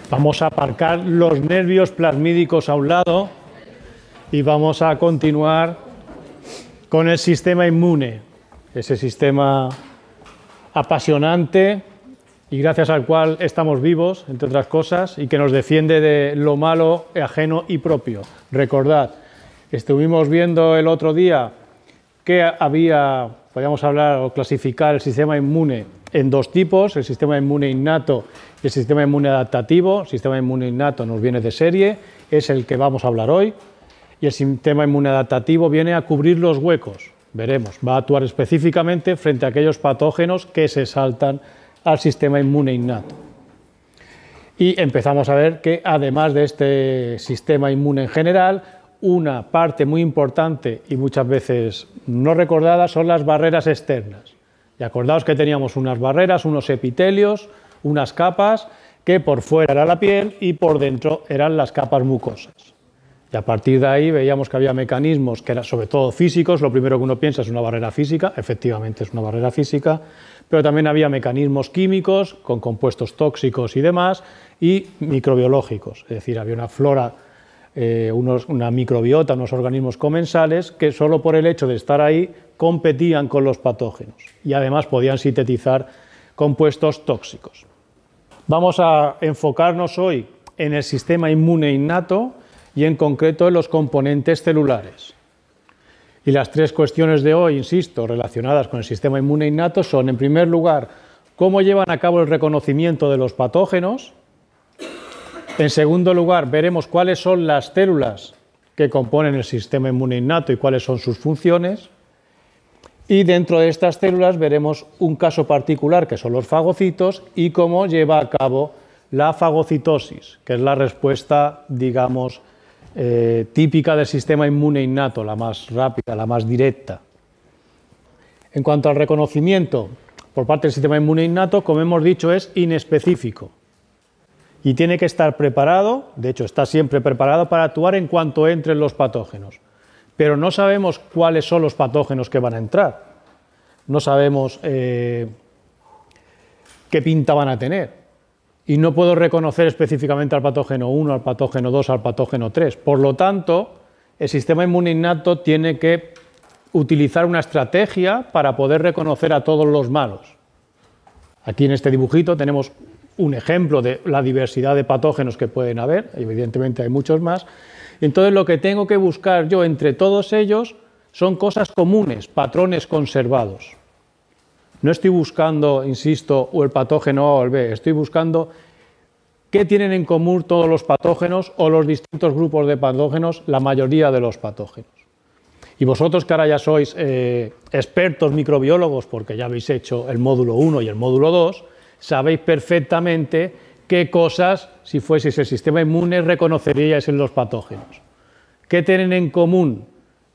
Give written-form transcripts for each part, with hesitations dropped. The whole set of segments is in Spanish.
Vamos a aparcar los nervios plasmídicos a un lado y vamos a continuar con el sistema inmune, ese sistema apasionante y gracias al cual estamos vivos, entre otras cosas, y que nos defiende de lo malo, ajeno y propio. Recordad, estuvimos viendo el otro día que podíamos hablar o clasificar el sistema inmune en dos tipos, el sistema inmune innato y el sistema inmune adaptativo. El sistema inmune innato nos viene de serie, es el que vamos a hablar hoy, y el sistema inmune adaptativo viene a cubrir los huecos. Veremos, va a actuar específicamente frente a aquellos patógenos que se saltan al sistema inmune innato. Y empezamos a ver que además de este sistema inmune en general, una parte muy importante y muchas veces no recordada son las barreras externas. Y acordaos que teníamos unas barreras, unos epitelios, unas capas, que por fuera era la piel y por dentro eran las capas mucosas. Y a partir de ahí veíamos que había mecanismos que eran sobre todo físicos. Lo primero que uno piensa es una barrera física, efectivamente es una barrera física, pero también había mecanismos químicos con compuestos tóxicos y demás, y microbiológicos, es decir, había una flora, una microbiota, unos organismos comensales que solo por el hecho de estar ahí competían con los patógenos y además podían sintetizar compuestos tóxicos. Vamos a enfocarnos hoy en el sistema inmune innato y en concreto en los componentes celulares. Y las tres cuestiones de hoy, insisto, relacionadas con el sistema inmune innato son, en primer lugar, cómo llevan a cabo el reconocimiento de los patógenos. En segundo lugar, veremos cuáles son las células que componen el sistema inmune innato y cuáles son sus funciones. Y dentro de estas células veremos un caso particular, que son los fagocitos, y cómo lleva a cabo la fagocitosis, que es la respuesta, digamos, típica del sistema inmune innato, la más rápida, la más directa. En cuanto al reconocimiento por parte del sistema inmune innato, como hemos dicho, es inespecífico. Y tiene que estar preparado, de hecho está siempre preparado para actuar en cuanto entren los patógenos. Pero no sabemos cuáles son los patógenos que van a entrar. No sabemos qué pinta van a tener. Y no puedo reconocer específicamente al patógeno 1, al patógeno 2, al patógeno 3. Por lo tanto, el sistema inmune innato tiene que utilizar una estrategia para poder reconocer a todos los malos. Aquí en este dibujito tenemos un ejemplo de la diversidad de patógenos que pueden haber, evidentemente hay muchos más. Entonces lo que tengo que buscar yo entre todos ellos son cosas comunes, patrones conservados. No estoy buscando, insisto, o el patógeno A o el B, estoy buscando qué tienen en común todos los patógenos o los distintos grupos de patógenos, la mayoría de los patógenos. Y vosotros que ahora ya sois expertos microbiólogos, porque ya habéis hecho el módulo 1 y el módulo 2, sabéis perfectamente qué cosas, si fueseis el sistema inmune, reconoceríais en los patógenos. ¿Qué tienen en común?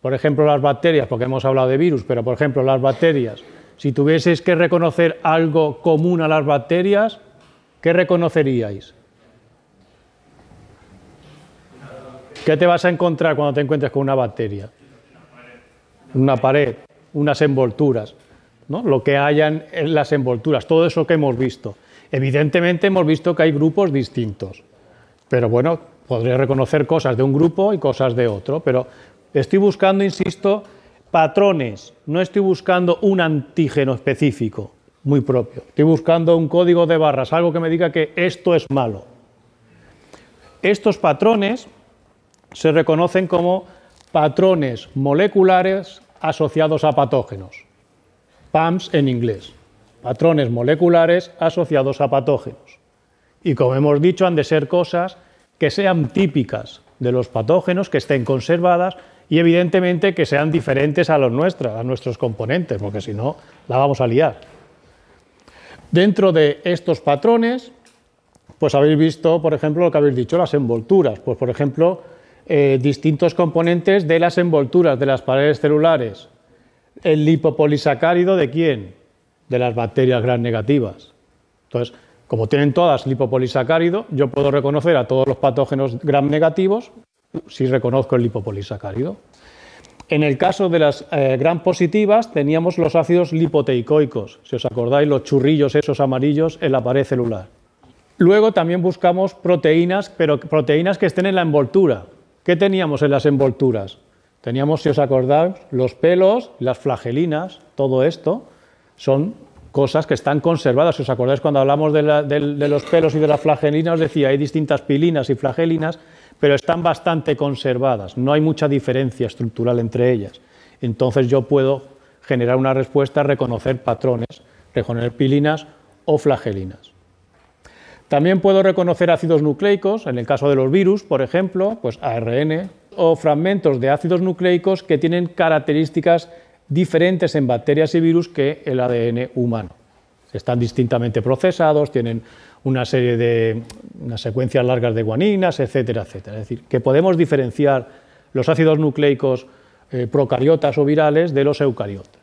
Por ejemplo, las bacterias, porque hemos hablado de virus, pero por ejemplo, las bacterias. Si tuvieseis que reconocer algo común a las bacterias, ¿qué reconoceríais? ¿Qué te vas a encontrar cuando te encuentres con una bacteria? Una pared, unas envolturas, ¿no? Lo que hayan en las envolturas, todo eso que hemos visto. Evidentemente hemos visto que hay grupos distintos, pero bueno, podré reconocer cosas de un grupo y cosas de otro, pero estoy buscando, insisto, patrones, no estoy buscando un antígeno específico, muy propio, estoy buscando un código de barras, algo que me diga que esto es malo. Estos patrones se reconocen como patrones moleculares asociados a patógenos, PAMs en inglés. Patrones moleculares asociados a patógenos. Y como hemos dicho, han de ser cosas que sean típicas de los patógenos, que estén conservadas y evidentemente que sean diferentes a los nuestros, a nuestros componentes, porque si no, la vamos a liar. Dentro de estos patrones, pues habéis visto, por ejemplo, lo que habéis dicho, las envolturas. Pues, por ejemplo, distintos componentes de las envolturas de las paredes celulares. El lipopolisacárido, ¿de quién? De las bacterias gram negativas. Entonces, como tienen todas lipopolisacárido, yo puedo reconocer a todos los patógenos gram negativos si reconozco el lipopolisacárido. En el caso de las gram positivas teníamos los ácidos lipoteicoicos, si os acordáis, los churrillos esos amarillos en la pared celular. Luego también buscamos proteínas, pero proteínas que estén en la envoltura. ¿Qué teníamos en las envolturas? Teníamos, si os acordáis, los pelos, las flagelinas, todo esto son cosas que están conservadas. Si os acordáis, cuando hablamos de los pelos y de la flagelina, os decía, hay distintas pilinas y flagelinas, pero están bastante conservadas, no hay mucha diferencia estructural entre ellas. Entonces yo puedo generar una respuesta, reconocer patrones, reconocer pilinas o flagelinas. También puedo reconocer ácidos nucleicos, en el caso de los virus, por ejemplo, pues ARN, o fragmentos de ácidos nucleicos que tienen características diferentes en bacterias y virus que el ADN humano. Están distintamente procesados, tienen una serie de unas secuencias largas de guaninas, etcétera, etcétera. Es decir, que podemos diferenciar los ácidos nucleicos procariotas o virales de los eucariotas.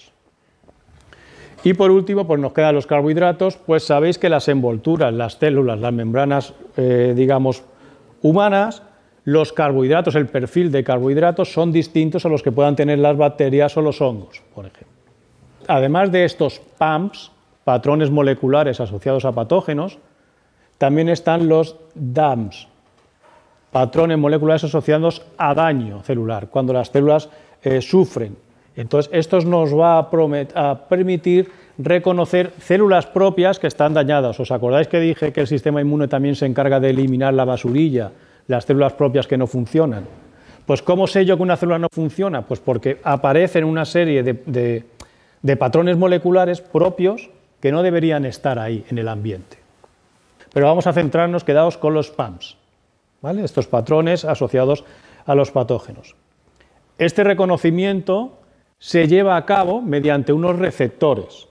Y por último, pues nos quedan los carbohidratos. Pues sabéis que las envolturas, las células, las membranas, digamos, humanas, los carbohidratos, el perfil de carbohidratos son distintos a los que puedan tener las bacterias o los hongos, por ejemplo. Además de estos PAMPs, patrones moleculares asociados a patógenos, también están los DAMPs, patrones moleculares asociados a daño celular, cuando las células sufren. Entonces, esto nos va a permitir reconocer células propias que están dañadas. ¿Os acordáis que dije que el sistema inmune también se encarga de eliminar la basurilla, las células propias que no funcionan? Pues ¿cómo sé yo que una célula no funciona? Pues porque aparecen una serie de patrones moleculares propios que no deberían estar ahí en el ambiente. Pero vamos a centrarnos, quedaos con los PAMPs, ¿vale? Estos patrones asociados a los patógenos. Este reconocimiento se lleva a cabo mediante unos receptores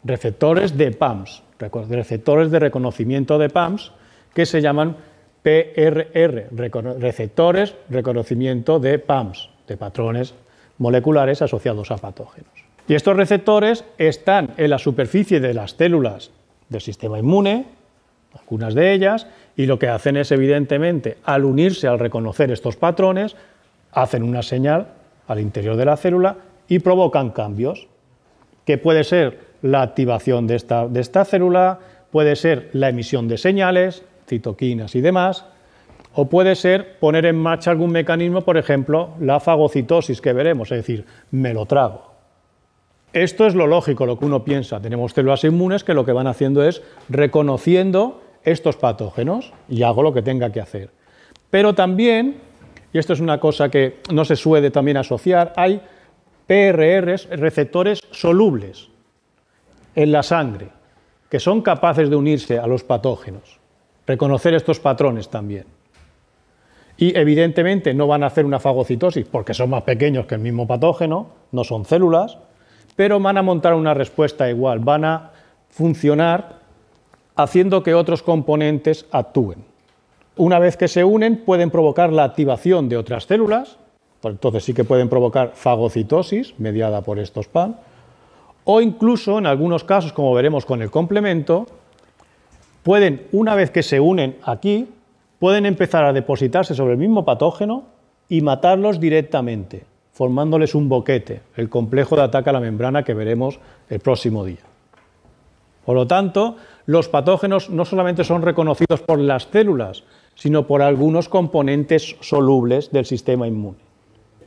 de PAMPs, receptores de reconocimiento de PAMPs, que se llaman PRR, receptores de reconocimiento de PAMPs, de patrones moleculares asociados a patógenos. Y estos receptores están en la superficie de las células del sistema inmune, algunas de ellas, y lo que hacen es, evidentemente, al unirse, al reconocer estos patrones, hacen una señal al interior de la célula y provocan cambios, que puede ser la activación de esta célula, puede ser la emisión de señales, citoquinas y demás, o puede ser poner en marcha algún mecanismo, por ejemplo, la fagocitosis que veremos, es decir, me lo trago. Esto es lo lógico, lo que uno piensa. Tenemos células inmunes que lo que van haciendo es reconociendo estos patógenos y hago lo que tenga que hacer. Pero también, y esto es una cosa que no se suele también asociar, hay PRRs, receptores solubles en la sangre, que son capaces de unirse a los patógenos, reconocer estos patrones también. Y evidentemente no van a hacer una fagocitosis porque son más pequeños que el mismo patógeno, no son células, pero van a montar una respuesta igual, van a funcionar haciendo que otros componentes actúen. Una vez que se unen, pueden provocar la activación de otras células, entonces sí que pueden provocar fagocitosis mediada por estos PAM, o incluso en algunos casos, como veremos con el complemento, pueden, una vez que se unen aquí, pueden empezar a depositarse sobre el mismo patógeno y matarlos directamente, formándoles un boquete, el complejo de ataque a la membrana que veremos el próximo día. Por lo tanto, los patógenos no solamente son reconocidos por las células, sino por algunos componentes solubles del sistema inmune.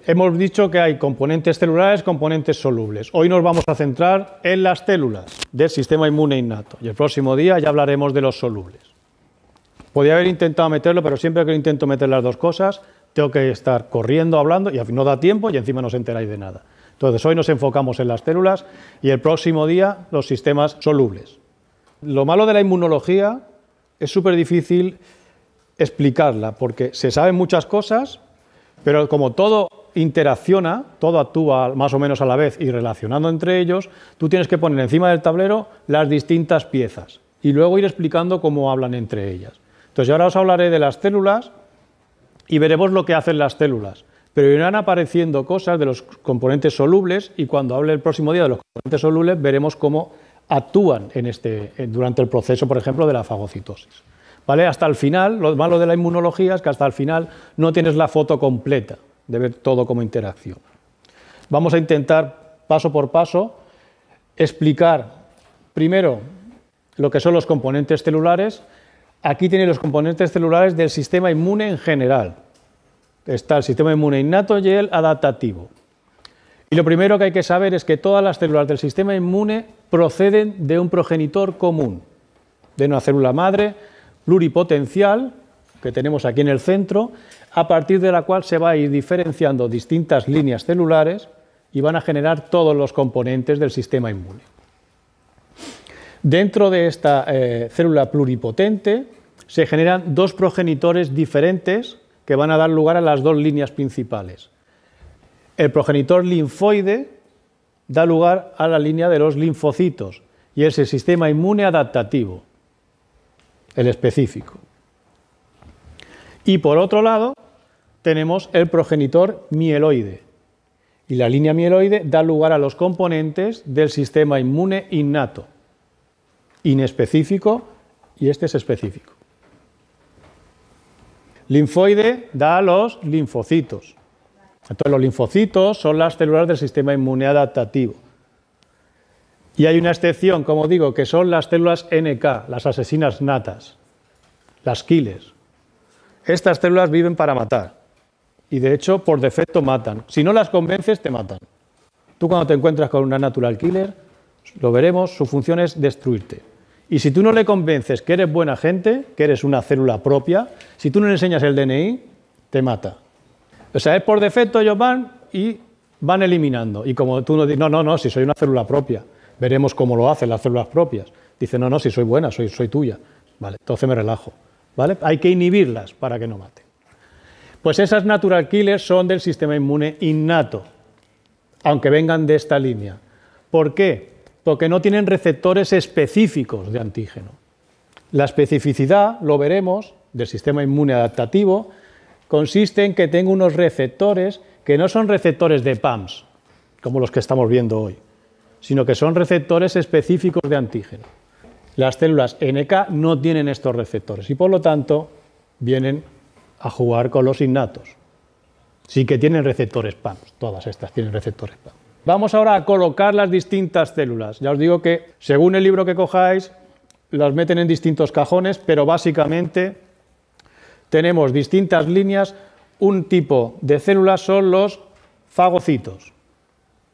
Hemos dicho que hay componentes celulares, componentes solubles. Hoy nos vamos a centrar en las células del sistema inmune innato y el próximo día ya hablaremos de los solubles. Podría haber intentado meterlo, pero siempre que intento meter las dos cosas, tengo que estar corriendo, hablando, y no da tiempo y encima no os enteráis de nada. Entonces, hoy nos enfocamos en las células y el próximo día los sistemas solubles. Lo malo de la inmunología es súper difícil explicarla, porque se saben muchas cosas, pero como todo interacciona, todo actúa más o menos a la vez y relacionando entre ellos, tú tienes que poner encima del tablero las distintas piezas y luego ir explicando cómo hablan entre ellas. Entonces, ahora os hablaré de las células y veremos lo que hacen las células, pero irán apareciendo cosas de los componentes solubles y cuando hable el próximo día de los componentes solubles veremos cómo actúan durante el proceso, por ejemplo, de la fagocitosis. ¿Vale? Hasta el final, lo malo de la inmunología es que hasta el final no tienes la foto completa de ver todo cómo interacciona. Vamos a intentar, paso por paso, explicar primero lo que son los componentes celulares, Aquí tiene los componentes celulares del sistema inmune en general. Está el sistema inmune innato y el adaptativo. Y lo primero que hay que saber es que todas las células del sistema inmune proceden de un progenitor común, de una célula madre pluripotencial que tenemos aquí en el centro, a partir de la cual se va a ir diferenciando distintas líneas celulares y van a generar todos los componentes del sistema inmune. Dentro de esta célula pluripotente se generan dos progenitores diferentes que van a dar lugar a las dos líneas principales. El progenitor linfoide da lugar a la línea de los linfocitos y es el sistema inmune adaptativo, el específico. Y por otro lado tenemos el progenitor mieloide y la línea mieloide da lugar a los componentes del sistema inmune innato, inespecífico y este es específico. Linfoide da a los linfocitos. Entonces los linfocitos son las células del sistema inmune adaptativo. Y hay una excepción, como digo, que son las células NK, las asesinas natas, las killers. Estas células viven para matar y de hecho por defecto matan. Si no las convences te matan. Tú cuando te encuentras con una natural killer, lo veremos, su función es destruirte. Y si tú no le convences que eres buena gente, que eres una célula propia, si tú no le enseñas el DNI, te mata. O sea, es por defecto ellos van y van eliminando. Y como tú no dices, no, si soy una célula propia, veremos cómo lo hacen las células propias. Dice, no, si soy buena, soy tuya. Vale, entonces me relajo. ¿Vale? Hay que inhibirlas para que no maten. Pues esas natural killers son del sistema inmune innato, aunque vengan de esta línea. ¿Por qué? Porque no tienen receptores específicos de antígeno. La especificidad, lo veremos, del sistema inmune adaptativo, consiste en que tenga unos receptores que no son receptores de PAMS, como los que estamos viendo hoy, sino que son receptores específicos de antígeno. Las células NK no tienen estos receptores y por lo tanto vienen a jugar con los innatos. Sí que tienen receptores PAMS, todas estas tienen receptores PAMS. Vamos ahora a colocar las distintas células. Ya os digo que según el libro que cojáis, las meten en distintos cajones, pero básicamente tenemos distintas líneas. Un tipo de células son los fagocitos.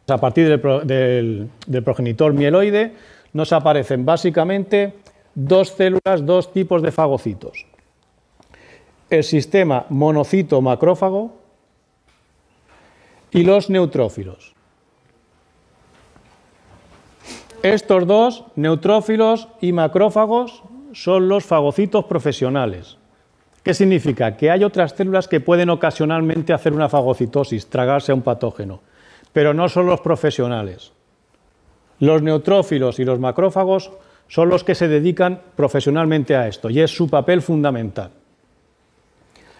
A partir del progenitor mieloide nos aparecen básicamente dos células, dos tipos de fagocitos. El sistema monocito-macrófago y los neutrófilos. Estos dos, neutrófilos y macrófagos, son los fagocitos profesionales. ¿Qué significa? Que hay otras células que pueden ocasionalmente hacer una fagocitosis, tragarse a un patógeno, pero no son los profesionales. Los neutrófilos y los macrófagos son los que se dedican profesionalmente a esto y es su papel fundamental.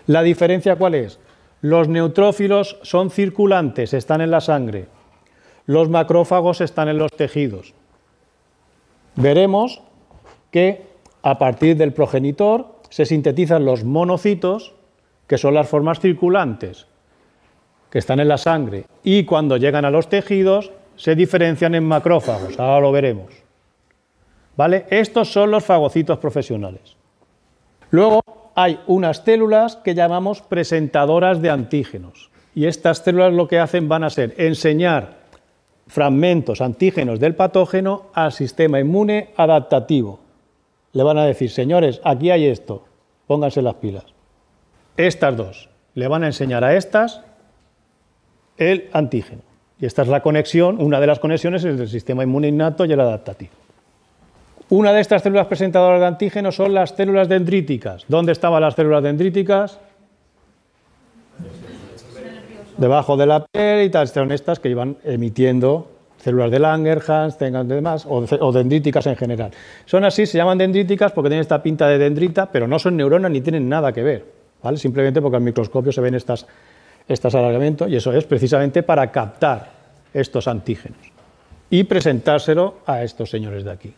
¿La diferencia cuál es? Los neutrófilos son circulantes, están en la sangre. Los macrófagos están en los tejidos. Veremos que a partir del progenitor se sintetizan los monocitos, que son las formas circulantes, que están en la sangre, y cuando llegan a los tejidos se diferencian en macrófagos, ahora lo veremos. ¿Vale? Estos son los fagocitos profesionales. Luego hay unas células que llamamos presentadoras de antígenos, y estas células lo que hacen van a ser enseñar fragmentos antígenos del patógeno al sistema inmune adaptativo. Le van a decir, señores, aquí hay esto, pónganse las pilas. Estas dos le van a enseñar a estas el antígeno. Y esta es la conexión, una de las conexiones entre el sistema inmune innato y el adaptativo. Una de estas células presentadoras de antígenos son las células dendríticas. ¿Dónde estaban las células dendríticas? Debajo de la piel y tal, son estas que iban emitiendo células de Langerhans, demás, o dendríticas en general. Son así, se llaman dendríticas porque tienen esta pinta de dendrita, pero no son neuronas ni tienen nada que ver, ¿vale? Simplemente porque al microscopio se ven estos alargamientos y eso es precisamente para captar estos antígenos y presentárselo a estos señores de aquí.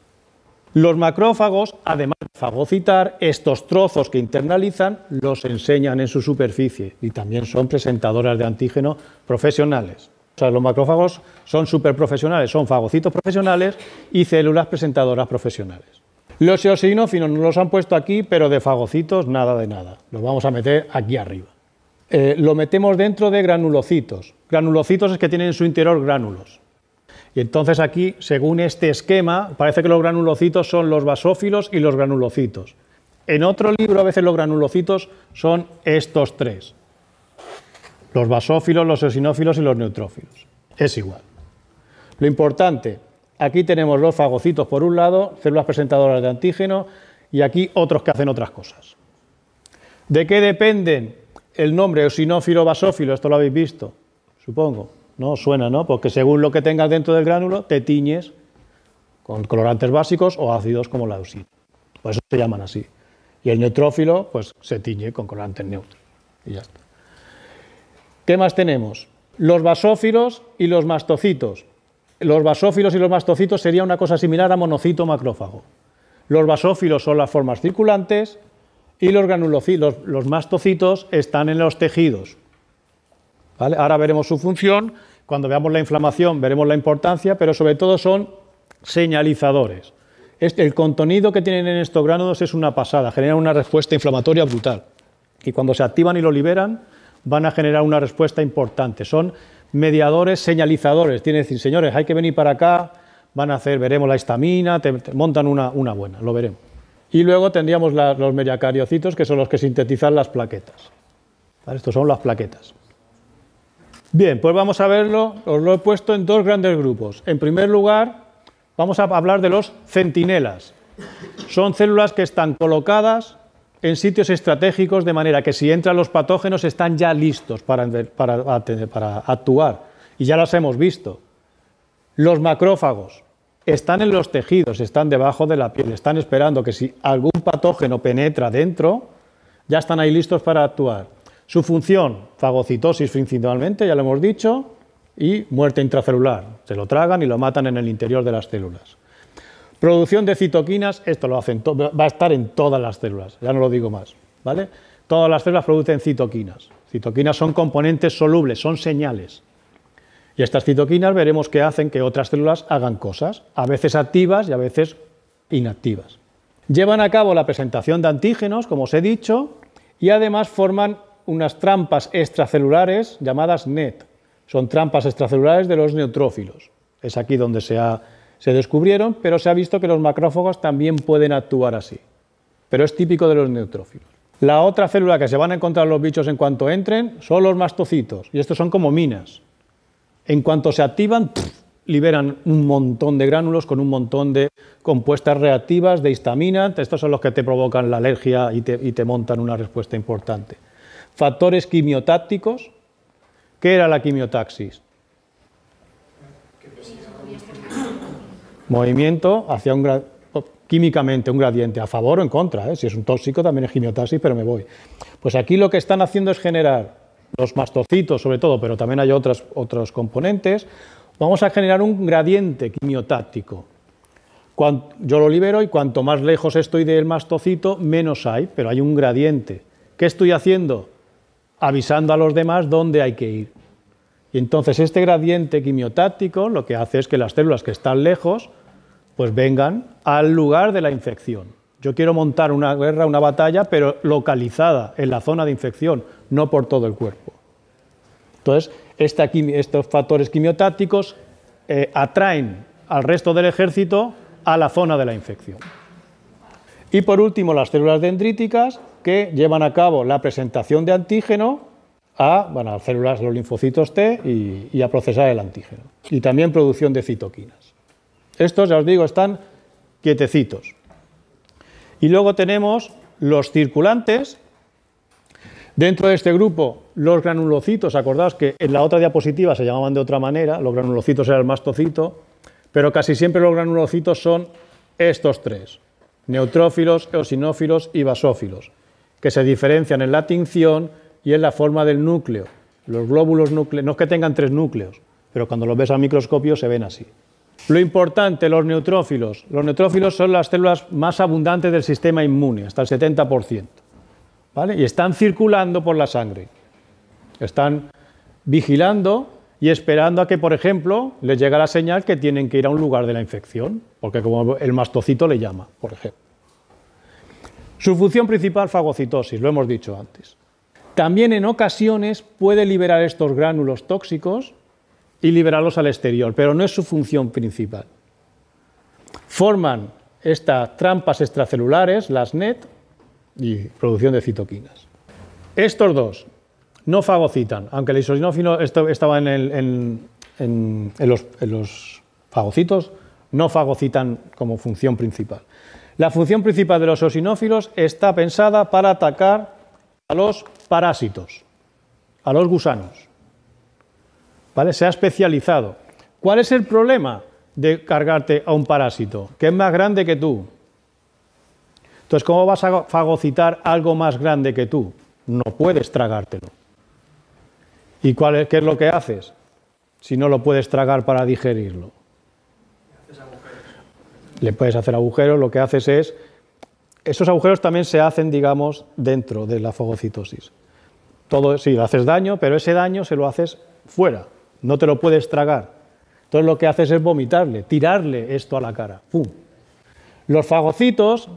Los macrófagos, además de fagocitar, estos trozos que internalizan los enseñan en su superficie y también son presentadoras de antígeno profesionales. O sea, los macrófagos son superprofesionales, son fagocitos profesionales y células presentadoras profesionales. Los eosinófilos nos los han puesto aquí, pero de fagocitos nada de nada. Los vamos a meter aquí arriba. Lo metemos dentro de granulocitos. Granulocitos es que tienen en su interior gránulos. Y entonces aquí, según este esquema, parece que los granulocitos son los basófilos y los granulocitos. En otro libro a veces los granulocitos son estos tres. Los basófilos, los eosinófilos y los neutrófilos. Es igual. Lo importante, aquí tenemos los fagocitos por un lado, células presentadoras de antígeno, y aquí otros que hacen otras cosas. ¿De qué dependen el nombre eosinófilo, basófilo? Esto lo habéis visto, supongo. ¿No? Suena, ¿no? Porque según lo que tengas dentro del gránulo, te tiñes con colorantes básicos o ácidos como la eosina. Por eso se llaman así. Y el neutrófilo, pues se tiñe con colorantes neutros. Y ya está. ¿Qué más tenemos? Los basófilos y los mastocitos. Los basófilos y los mastocitos sería una cosa similar a monocito macrófago. Los basófilos son las formas circulantes y los mastocitos están en los tejidos. ¿Vale? Ahora veremos su función, cuando veamos la inflamación veremos la importancia, pero sobre todo son señalizadores. El contenido que tienen en estos gránulos es una pasada, generan una respuesta inflamatoria brutal. Y cuando se activan y lo liberan, van a generar una respuesta importante. Son mediadores, señalizadores. Tiene que decir, señores, hay que venir para acá, van a hacer, veremos la histamina, te montan una buena, lo veremos. Y luego tendríamos los meriacariocitos, que son los que sintetizan las plaquetas. ¿Vale? Estos son las plaquetas. Bien, pues vamos a verlo, os lo he puesto en dos grandes grupos. En primer lugar, vamos a hablar de los centinelas. Son células que están colocadas en sitios estratégicos de manera que si entran los patógenos están ya listos para actuar. Y ya las hemos visto. Los macrófagos están en los tejidos, están debajo de la piel, están esperando que si algún patógeno penetra dentro, ya están ahí listos para actuar. Su función, fagocitosis principalmente, ya lo hemos dicho, y muerte intracelular. Se lo tragan y lo matan en el interior de las células. Producción de citoquinas, esto lo hacen, va a estar en todas las células, ya no lo digo más, ¿vale? Todas las células producen citoquinas. Citoquinas son componentes solubles, son señales. Y estas citoquinas veremos que hacen que otras células hagan cosas, a veces activas y a veces inactivas. Llevan a cabo la presentación de antígenos, como os he dicho, y además forman unas trampas extracelulares llamadas NET. Son trampas extracelulares de los neutrófilos. Es aquí donde se descubrieron, pero se ha visto que los macrófagos también pueden actuar así. Pero es típico de los neutrófilos. La otra célula que se van a encontrar los bichos en cuanto entren son los mastocitos, y estos son como minas. En cuanto se activan, liberan un montón de gránulos con un montón de compuestas reactivas de histamina. Estos son los que te provocan la alergia y te montan una respuesta importante. Factores quimiotácticos. ¿Qué era la quimiotaxis? Movimiento hacia químicamente un gradiente, a favor o en contra. Si es un tóxico también es quimiotaxis, pero me voy. Pues aquí lo que están haciendo es generar los mastocitos sobre todo, pero también hay otros componentes. Vamos a generar un gradiente quimiotáctico. Yo lo libero y cuanto más lejos estoy del mastocito, menos hay, pero hay un gradiente. ¿Qué estoy haciendo? Avisando a los demás dónde hay que ir. Y entonces este gradiente quimiotáctico lo que hace es que las células que están lejos pues vengan al lugar de la infección. Yo quiero montar una guerra, una batalla, pero localizada en la zona de infección, no por todo el cuerpo. Entonces, estos factores quimiotácticos atraen al resto del ejército a la zona de la infección. Y por último, las células dendríticas, que llevan a cabo la presentación de antígeno a las células, los linfocitos T y a procesar el antígeno. Y también producción de citoquinas. Estos, ya os digo, están quietecitos. Y luego tenemos los circulantes. Dentro de este grupo, los granulocitos, acordaos que en la otra diapositiva se llamaban de otra manera, los granulocitos era el mastocito, pero casi siempre los granulocitos son estos tres, neutrófilos, eosinófilos y basófilos, que se diferencian en la tinción y en la forma del núcleo. Los glóbulos núcleos, no es que tengan tres núcleos, pero cuando los ves al microscopio se ven así. Lo importante, los neutrófilos. Los neutrófilos son las células más abundantes del sistema inmune, hasta el 70%. ¿Vale? Y están circulando por la sangre. Están vigilando y esperando a que, por ejemplo, les llegue la señal que tienen que ir a un lugar de la infección, porque como el mastocito le llama, por ejemplo. Su función principal, fagocitosis, lo hemos dicho antes. También en ocasiones puede liberar estos gránulos tóxicos y liberarlos al exterior, pero no es su función principal. Forman estas trampas extracelulares, las NET, y producción de citoquinas. Estos dos no fagocitan, aunque el eosinófilo estaba en los fagocitos, no fagocitan como función principal. La función principal de los eosinófilos está pensada para atacar a los parásitos, a los gusanos. ¿Vale? Se ha especializado. ¿Cuál es el problema de cargarte a un parásito? Que es más grande que tú. Entonces, ¿cómo vas a fagocitar algo más grande que tú? No puedes tragártelo. ¿Y qué es lo que haces si no lo puedes tragar para digerirlo? Le puedes hacer agujeros, lo que haces es... Esos agujeros también se hacen, digamos, dentro de la fagocitosis. Todo, sí, le haces daño, pero ese daño se lo haces fuera, no te lo puedes tragar. Entonces lo que haces es vomitarle, tirarle esto a la cara. ¡Pum! Los fagocitos,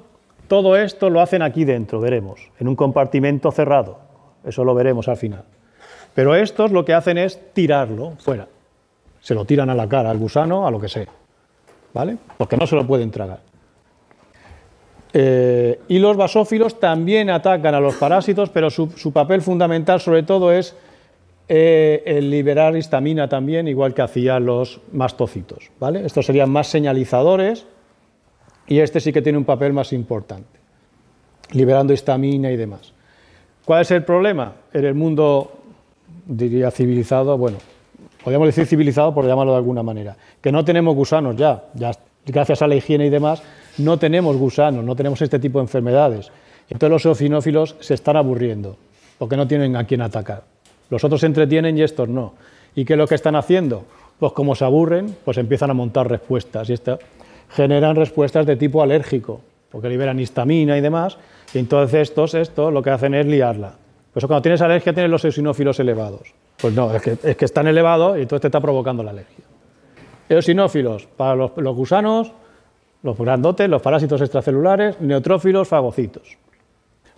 todo esto lo hacen aquí dentro, veremos, en un compartimento cerrado. Eso lo veremos al final. Pero estos lo que hacen es tirarlo fuera. Se lo tiran a la cara, al gusano, a lo que sea. ¿Vale? Porque no se lo pueden tragar. Y los basófilos también atacan a los parásitos, pero su papel fundamental sobre todo es el liberar histamina también, igual que hacían los mastocitos, ¿vale? Estos serían más señalizadores y este sí que tiene un papel más importante, liberando histamina y demás. ¿Cuál es el problema? En el mundo, diría civilizado, bueno, podríamos decir civilizado por llamarlo de alguna manera, que no tenemos gusanos ya gracias a la higiene y demás, no tenemos gusanos, no tenemos este tipo de enfermedades. Entonces los eosinófilos se están aburriendo, porque no tienen a quién atacar. Los otros se entretienen y estos no. ¿Y qué es lo que están haciendo? Pues como se aburren, pues empiezan a montar respuestas. Y generan respuestas de tipo alérgico, porque liberan histamina y demás. Y entonces estos lo que hacen es liarla. Por eso cuando tienes alergia tienes los eosinófilos elevados. Pues no, es que están elevados y entonces te está provocando la alergia. Eosinófilos, para los gusanos, los grandotes, los parásitos extracelulares, neutrófilos, fagocitos.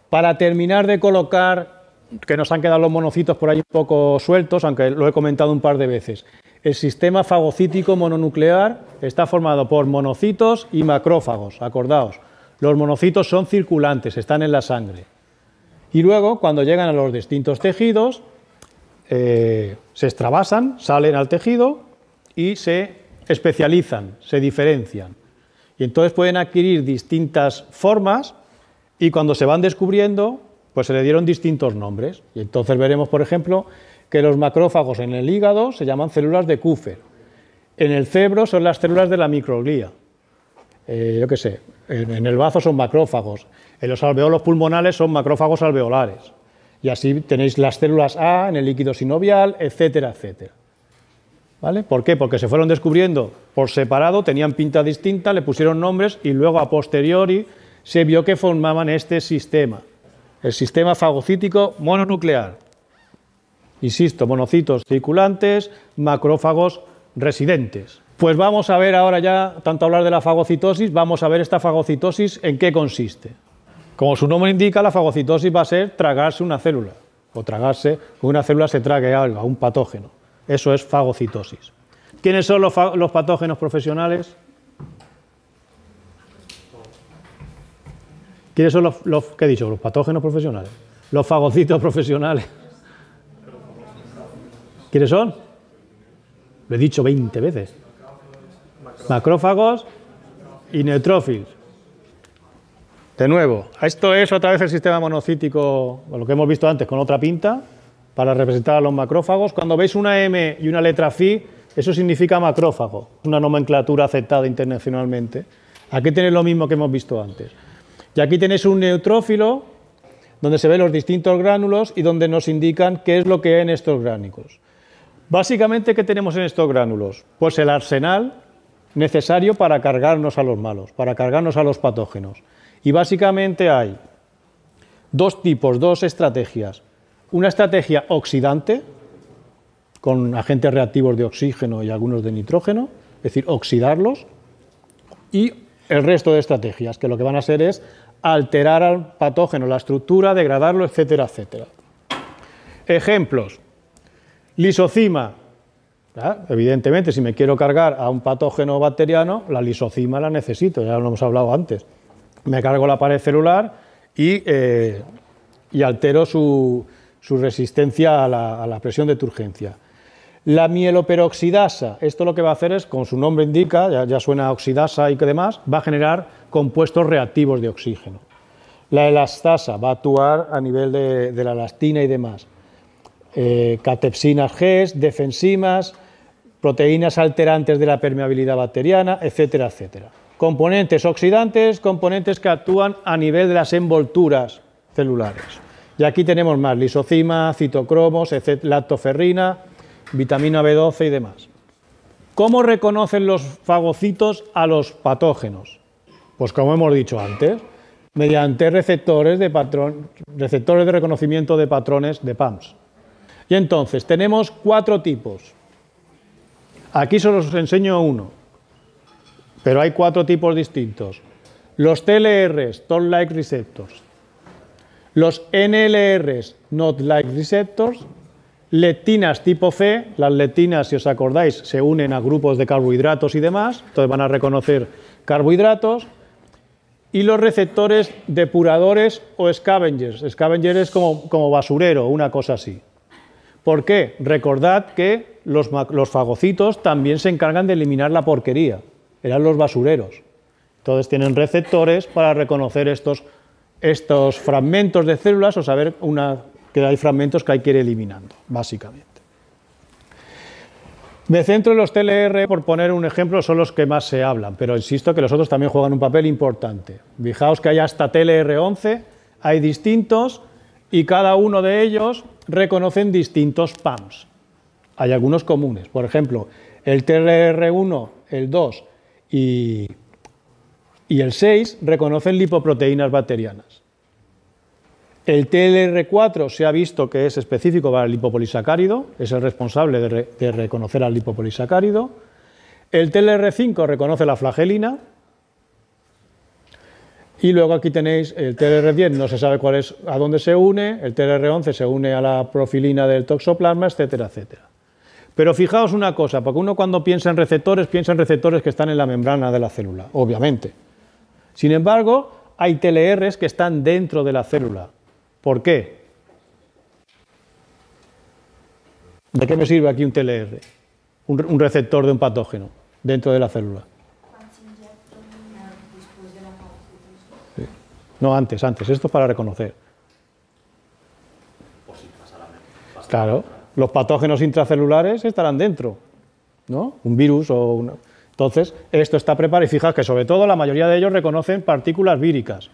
Para terminar de colocar, que nos han quedado los monocitos por ahí un poco sueltos, aunque lo he comentado un par de veces, el sistema fagocítico mononuclear está formado por monocitos y macrófagos, acordaos. Los monocitos son circulantes, están en la sangre. Y luego, cuando llegan a los distintos tejidos, se extravasan, salen al tejido y se especializan, se diferencian. Y entonces pueden adquirir distintas formas y cuando se van descubriendo, pues se le dieron distintos nombres. Y entonces veremos, por ejemplo, que los macrófagos en el hígado se llaman células de Kupffer. En el cerebro son las células de la microglía. Yo qué sé, en el bazo son macrófagos. En los alveolos pulmonales son macrófagos alveolares. Y así tenéis las células A en el líquido sinovial, etcétera, etcétera. ¿Vale? ¿Por qué? Porque se fueron descubriendo por separado, tenían pinta distinta, le pusieron nombres y luego a posteriori se vio que formaban este sistema, el sistema fagocítico mononuclear. Insisto, monocitos circulantes, macrófagos residentes. Pues vamos a ver ahora ya, tanto hablar de la fagocitosis, vamos a ver esta fagocitosis en qué consiste. Como su nombre indica, la fagocitosis va a ser tragarse una célula, o tragarse, que una célula se trague algo, un patógeno. Eso es fagocitosis. ¿Quiénes son los patógenos profesionales? ¿Quiénes son qué he dicho? Los patógenos profesionales. Los fagocitos profesionales. ¿Quiénes son? Lo he dicho 20 veces. Macrófagos y neutrófilos. De nuevo, esto es otra vez el sistema monocítico, lo que hemos visto antes con otra pinta, para representar a los macrófagos. Cuando veis una M y una letra Phi, eso significa macrófago, una nomenclatura aceptada internacionalmente. Aquí tenéis lo mismo que hemos visto antes. Y aquí tenéis un neutrófilo, donde se ven los distintos gránulos y donde nos indican qué es lo que hay en estos gránulos. Básicamente, ¿qué tenemos en estos gránulos? Pues el arsenal necesario para cargarnos a los malos, para cargarnos a los patógenos. Y básicamente hay dos tipos, dos estrategias. Una estrategia oxidante, con agentes reactivos de oxígeno y algunos de nitrógeno, es decir, oxidarlos, y el resto de estrategias, que lo que van a hacer es alterar al patógeno la estructura, degradarlo, etcétera, etcétera. Ejemplos. Lisocima. Evidentemente, si me quiero cargar a un patógeno bacteriano, la lisocima la necesito, ya lo hemos hablado antes. Me cargo la pared celular y altero su resistencia a la presión de turgencia. La mieloperoxidasa, esto lo que va a hacer es, como su nombre indica, ya suena oxidasa y demás, va a generar compuestos reactivos de oxígeno. La elastasa va a actuar a nivel de la elastina y demás. Catepsinas Gs, defensimas, proteínas alterantes de la permeabilidad bacteriana, etcétera, etcétera. Componentes oxidantes, componentes que actúan a nivel de las envolturas celulares. Y aquí tenemos más, lisocima, citocromos, lactoferrina, vitamina B12 y demás. ¿Cómo reconocen los fagocitos a los patógenos? Pues como hemos dicho antes, mediante receptores de reconocimiento de patrones de PAMS. Y entonces tenemos 4 tipos. Aquí solo os enseño uno, pero hay 4 tipos distintos. Los TLRs, Toll-like receptors, los NLRs, Not-like receptors, lectinas tipo C, las lectinas, si os acordáis, se unen a grupos de carbohidratos y demás, entonces van a reconocer carbohidratos, y los receptores depuradores o scavengers. Scavenger es como basurero, una cosa así. ¿Por qué? Recordad que los fagocitos también se encargan de eliminar la porquería, eran los basureros. Entonces tienen receptores para reconocer estos fragmentos de células o saber que hay fragmentos que hay que ir eliminando, básicamente. Me centro en los TLR, por poner un ejemplo, son los que más se hablan, pero insisto que los otros también juegan un papel importante. Fijaos que hay hasta TLR11, hay distintos, y cada uno de ellos reconocen distintos PAMs. Hay algunos comunes, por ejemplo, el TLR1, el 2 y el 6 reconocen lipoproteínas bacterianas. El TLR4 se ha visto que es específico para el lipopolisacárido, es el responsable de reconocer al lipopolisacárido. El TLR5 reconoce la flagelina. Y luego aquí tenéis el TLR10, no se sabe a dónde se une, el TLR11 se une a la profilina del toxoplasma, etcétera, etcétera. Pero fijaos una cosa, porque uno cuando piensa en receptores que están en la membrana de la célula, obviamente. Sin embargo, hay TLRs que están dentro de la célula. ¿Por qué? ¿De qué me sirve aquí un TLR? Un receptor de un patógeno dentro de la célula. No, antes. Esto es para reconocer. Claro, los patógenos intracelulares estarán dentro, ¿no? Un virus o una... Entonces, esto está preparado y fijaos que sobre todo la mayoría de ellos reconocen partículas víricas,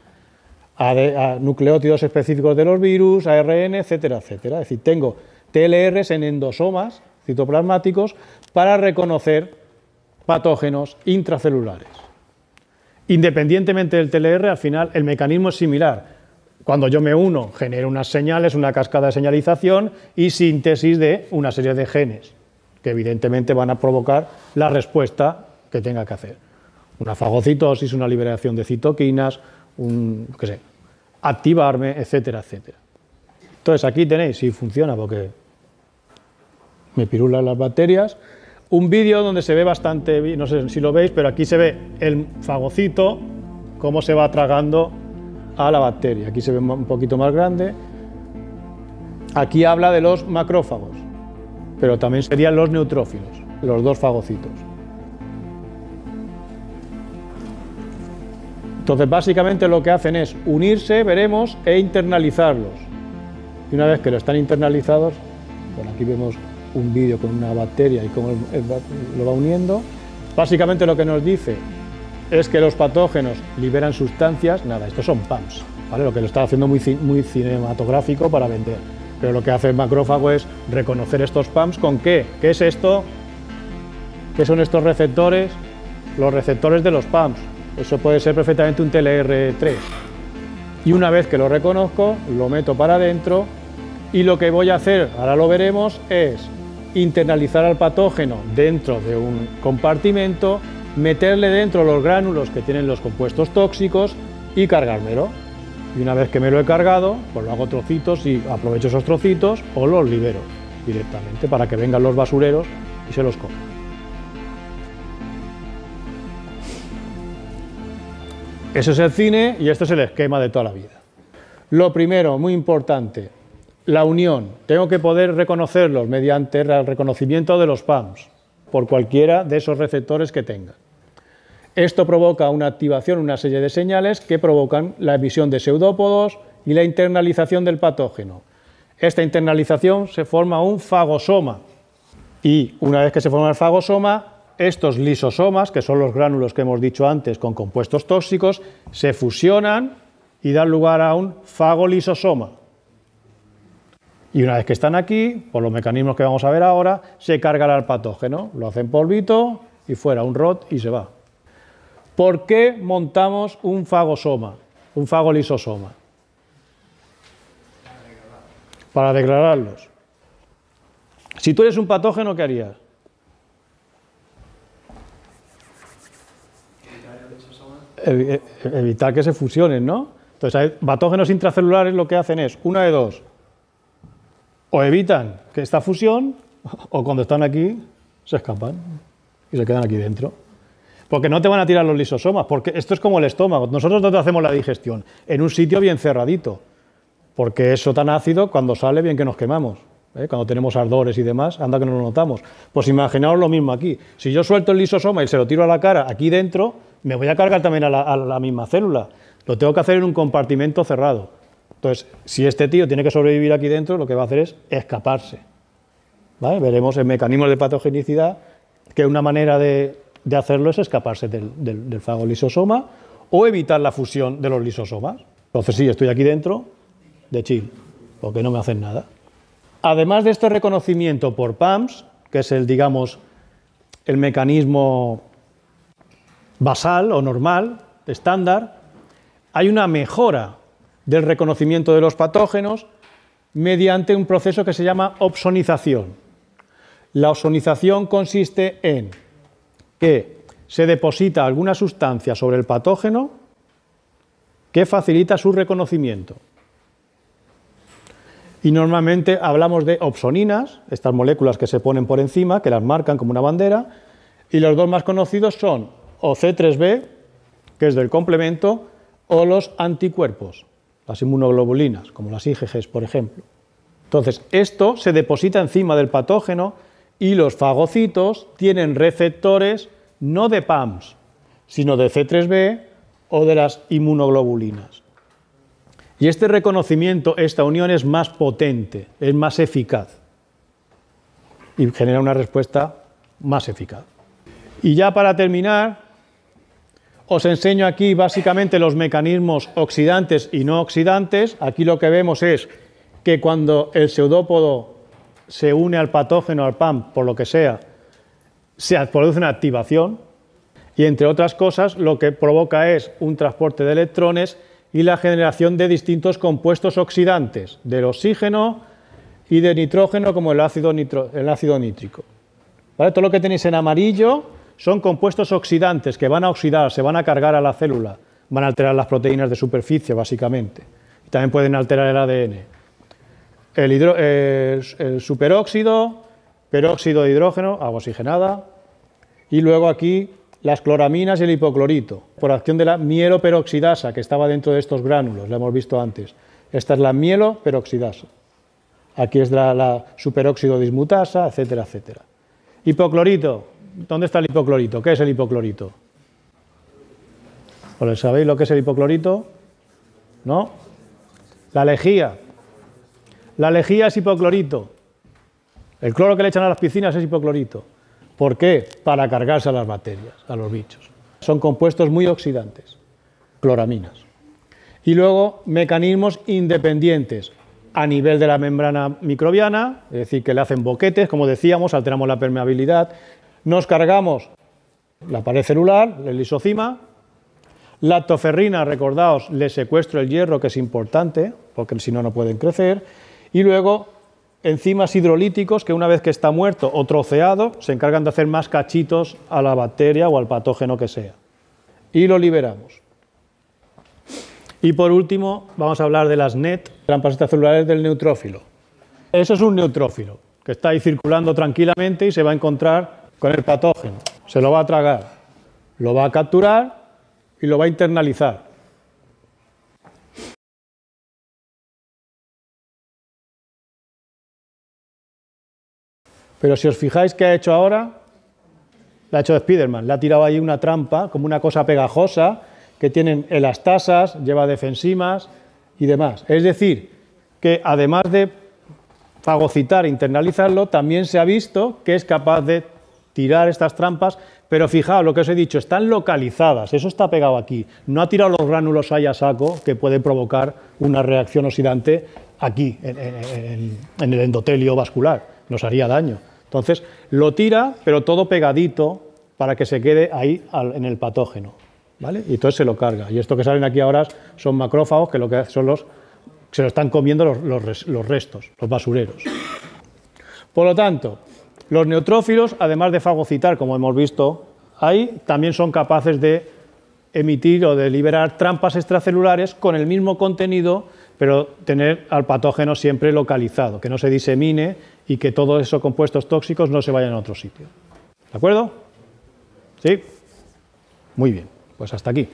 a nucleótidos específicos de los virus, ARN, etcétera, etcétera. Es decir, tengo TLRs en endosomas citoplasmáticos para reconocer patógenos intracelulares. Independientemente del TLR, al final el mecanismo es similar. Cuando yo me uno, genero unas señales, una cascada de señalización y síntesis de una serie de genes que evidentemente van a provocar la respuesta que tenga que hacer. Una fagocitosis, una liberación de citoquinas, activarme, etcétera, etcétera. Entonces aquí tenéis, si funciona, porque me pirulan las bacterias, un vídeo donde se ve bastante, no sé si lo veis, pero aquí se ve el fagocito, cómo se va tragando a la bacteria. Aquí se ve un poquito más grande. Aquí habla de los macrófagos, pero también serían los neutrófilos, los dos fagocitos. Entonces, básicamente lo que hacen es unirse, veremos, e internalizarlos. Y una vez que lo están internalizados, bueno, aquí vemos un vídeo con una bacteria y cómo lo va uniendo. Básicamente lo que nos dice es que los patógenos liberan sustancias, nada, estos son PAMs, ¿vale? Lo que lo está haciendo muy cinematográfico para vender. Pero lo que hace el macrófago es reconocer estos PAMs con ¿qué? ¿Qué es esto? ¿Qué son estos receptores? Los receptores de los PAMs. Eso puede ser perfectamente un TLR3. Y una vez que lo reconozco, lo meto para adentro y lo que voy a hacer, ahora lo veremos, es internalizar al patógeno dentro de un compartimento, meterle dentro los gránulos que tienen los compuestos tóxicos y cargármelo. Y una vez que me lo he cargado, pues lo hago trocitos y aprovecho esos trocitos o los libero directamente para que vengan los basureros y se los coman. Ese es el cine y este es el esquema de toda la vida. Lo primero, muy importante, la unión. Tengo que poder reconocerlos mediante el reconocimiento de los PAMs por cualquiera de esos receptores que tenga. Esto provoca una activación, una serie de señales que provocan la emisión de pseudópodos y la internalización del patógeno. Esta internalización se forma un fagosoma y una vez que se forma el fagosoma, estos lisosomas, que son los gránulos que hemos dicho antes con compuestos tóxicos, se fusionan y dan lugar a un fagolisosoma. Y una vez que están aquí, por los mecanismos que vamos a ver ahora, se cargará el patógeno, lo hacen polvito y fuera un ROT y se va. ¿Por qué montamos un fagosoma, un fagolisosoma? Para degradarlos. Si tú eres un patógeno, ¿qué harías? Evitar que se fusionen, ¿no? Entonces, hay patógenos intracelulares lo que hacen es, una de dos, o evitan que esta fusión, o cuando están aquí, se escapan y se quedan aquí dentro. Porque no te van a tirar los lisosomas, porque esto es como el estómago. Nosotros no hacemos la digestión en un sitio bien cerradito, porque eso tan ácido, cuando sale, bien que nos quemamos. Cuando tenemos ardores y demás, anda que no lo notamos. Pues imaginaos lo mismo aquí. Si yo suelto el lisosoma y se lo tiro a la cara aquí dentro, me voy a cargar también a la misma célula. Lo tengo que hacer en un compartimento cerrado. Entonces, si este tío tiene que sobrevivir aquí dentro, lo que va a hacer es escaparse. ¿Vale? Veremos en mecanismos de patogenicidad que una manera de hacerlo es escaparse del fagolisosoma o evitar la fusión de los lisosomas. Entonces sí, estoy aquí dentro de chill, porque no me hacen nada. Además de este reconocimiento por PAMs, que es digamos, el mecanismo basal o normal, estándar, hay una mejora del reconocimiento de los patógenos mediante un proceso que se llama opsonización. La opsonización consiste en que se deposita alguna sustancia sobre el patógeno que facilita su reconocimiento. Y normalmente hablamos de opsoninas, estas moléculas que se ponen por encima, que las marcan como una bandera, y los dos más conocidos son o C3b, que es del complemento, o los anticuerpos, las inmunoglobulinas, como las IgGs, por ejemplo. Entonces, esto se deposita encima del patógeno y los fagocitos tienen receptores no de PAMs, sino de C3b o de las inmunoglobulinas. Y este reconocimiento, esta unión es más potente, es más eficaz y genera una respuesta más eficaz. Y ya para terminar, os enseño aquí básicamente los mecanismos oxidantes y no oxidantes. Aquí lo que vemos es que cuando el pseudópodo se une al patógeno, al PAM, por lo que sea, se produce una activación y, entre otras cosas, lo que provoca es un transporte de electrones y la generación de distintos compuestos oxidantes, del oxígeno y de nitrógeno, como el ácido nítrico. ¿Vale? Todo lo que tenéis en amarillo son compuestos oxidantes que van a oxidar, se van a cargar a la célula, van a alterar las proteínas de superficie, básicamente. Y también pueden alterar el ADN. El superóxido, peróxido de hidrógeno, agua oxigenada, y luego aquí las cloraminas y el hipoclorito, por acción de la mieloperoxidasa que estaba dentro de estos gránulos, la hemos visto antes. Esta es la mieloperoxidasa. Aquí es la superóxido dismutasa, etcétera, etcétera. Hipoclorito. ¿Dónde está el hipoclorito? ¿Qué es el hipoclorito? ¿Sabéis lo que es el hipoclorito? ¿No? La lejía. La lejía es hipoclorito. El cloro que le echan a las piscinas es hipoclorito. ¿Por qué? Para cargarse a las bacterias, a los bichos. Son compuestos muy oxidantes, cloraminas. Y luego mecanismos independientes a nivel de la membrana microbiana, es decir, que le hacen boquetes, como decíamos, alteramos la permeabilidad. Nos cargamos la pared celular, el lisocima. Lactoferrina, recordaos, le secuestro el hierro, que es importante, porque si no, no pueden crecer. Y luego enzimas hidrolíticos que una vez que está muerto o troceado se encargan de hacer más cachitos a la bacteria o al patógeno que sea. Y lo liberamos. Y por último, vamos a hablar de las NET, trampas extracelulares del neutrófilo. Eso es un neutrófilo que está ahí circulando tranquilamente y se va a encontrar con el patógeno. Se lo va a tragar, lo va a capturar y lo va a internalizar. Pero si os fijáis qué ha hecho ahora, la ha hecho de Spiderman, le ha tirado ahí una trampa, como una cosa pegajosa, que tienen elastasas, lleva defensimas y demás. Es decir, que además de fagocitar e internalizarlo, también se ha visto que es capaz de tirar estas trampas, pero fijaos lo que os he dicho, están localizadas, eso está pegado aquí, no ha tirado los gránulos ahí a saco que puede provocar una reacción oxidante aquí, en el endotelio vascular, nos haría daño. Entonces, lo tira, pero todo pegadito para que se quede ahí en el patógeno, ¿vale? Y entonces se lo carga. Y esto que salen aquí ahora son macrófagos, que lo que son se lo están comiendo los restos, los basureros. Por lo tanto, los neutrófilos, además de fagocitar, como hemos visto ahí, también son capaces de emitir o de liberar trampas extracelulares con el mismo contenido, pero tener al patógeno siempre localizado, que no se disemine y que todos esos compuestos tóxicos no se vayan a otro sitio. ¿De acuerdo? ¿Sí? Muy bien, pues hasta aquí.